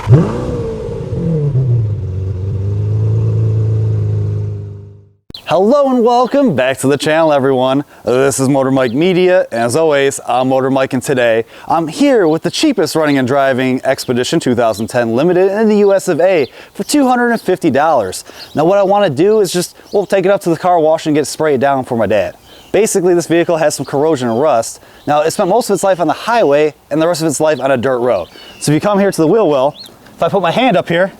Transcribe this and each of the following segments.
Hello and welcome back to the channel, everyone. This is Motor Mike Media, and as always, I'm Motor Mike, and today I'm here with the cheapest running and driving Expedition 2010 Limited in the US of A for $250. Now what I want to do is just, we'll take it up to the car wash and get it sprayed down for my dad. Basically, this vehicle has some corrosion and rust. Now, it spent most of its life on the highway and the rest of its life on a dirt road. So if you come here to the wheel well, if I put my hand up here,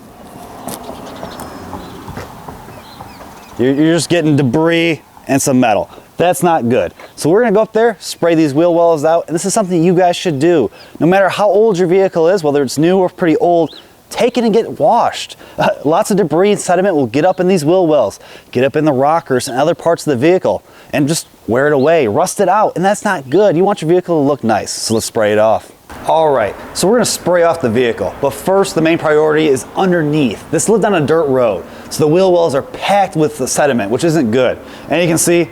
you're just getting debris and some metal. That's not good. So we're gonna go up there, spray these wheel wells out, and this is something you guys should do. No matter how old your vehicle is, whether it's new or pretty old, take it and get washed. Lots of debris and sediment will get up in these wheel wells, get up in the rockers and other parts of the vehicle, and just wear it away, rust it out, and that's not good. You want your vehicle to look nice, so let's spray it off. All right, so we're gonna spray off the vehicle, but first the main priority is underneath. This lived on a dirt road, so the wheel wells are packed with the sediment, which isn't good. And you can see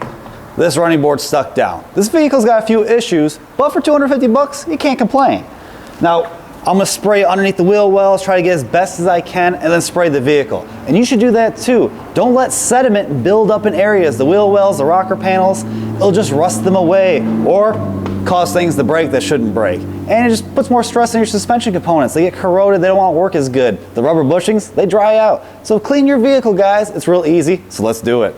this running board's stuck down. This vehicle's got a few issues, but for 250 bucks, you can't complain. Now, I'm gonna spray underneath the wheel wells, try to get as best as I can, and then spray the vehicle. And you should do that too. Don't let sediment build up in areas, the wheel wells, the rocker panels. It'll just rust them away or cause things to break that shouldn't break. And it just puts more stress on your suspension components. They get corroded, they don't want to work as good. The rubber bushings, they dry out. So clean your vehicle, guys. It's real easy, so let's do it.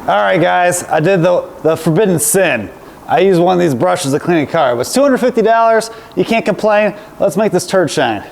All right, guys, I did the forbidden sin. I used one of these brushes to clean a car. It was $250, you can't complain. Let's make this turd shine.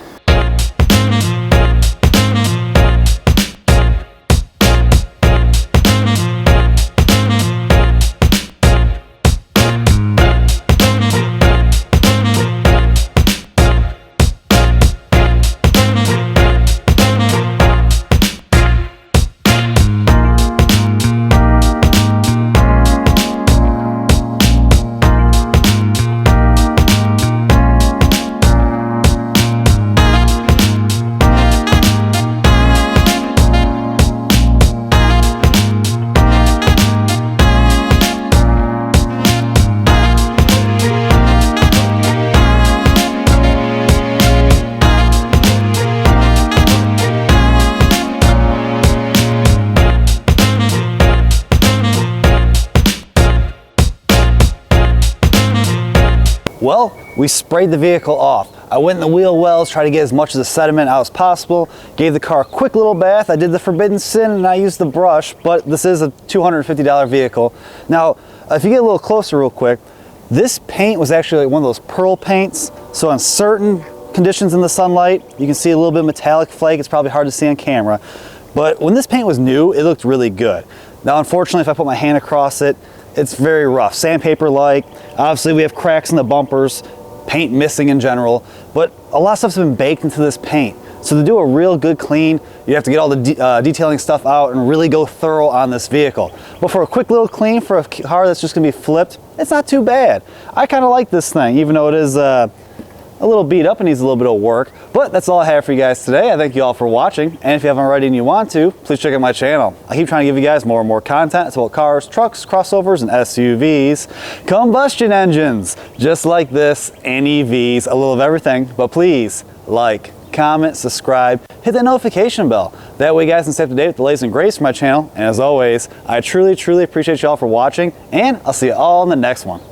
Well, we sprayed the vehicle off. I went in the wheel wells, tried to get as much of the sediment out as possible, gave the car a quick little bath. I did the forbidden sin and I used the brush, but this is a $250 vehicle. Now, if you get a little closer real quick, this paint was actually like one of those pearl paints. So on certain conditions in the sunlight, you can see a little bit of metallic flake. It's probably hard to see on camera. But when this paint was new, it looked really good. Now, unfortunately, if I put my hand across it, it's very rough, sandpaper-like. Obviously, we have cracks in the bumpers, paint missing in general, but a lot of stuff's been baked into this paint. So to do a real good clean, you have to get all the detailing stuff out and really go thorough on this vehicle. But for a quick little clean for a car that's just gonna be flipped, it's not too bad. I kind of like this thing, even though it is a a little beat up and needs a little bit of work. But that's all I have for you guys today. I thank you all for watching. And if you haven't already and you want to, please check out my channel. I keep trying to give you guys more and more content. It's about cars, trucks, crossovers, and SUVs. Combustion engines, just like this, and EVs, a little of everything. But please, like, comment, subscribe, hit that notification bell. That way you guys can stay up to date with the latest and greatest from my channel. And as always, I truly, truly appreciate you all for watching, and I'll see you all in the next one.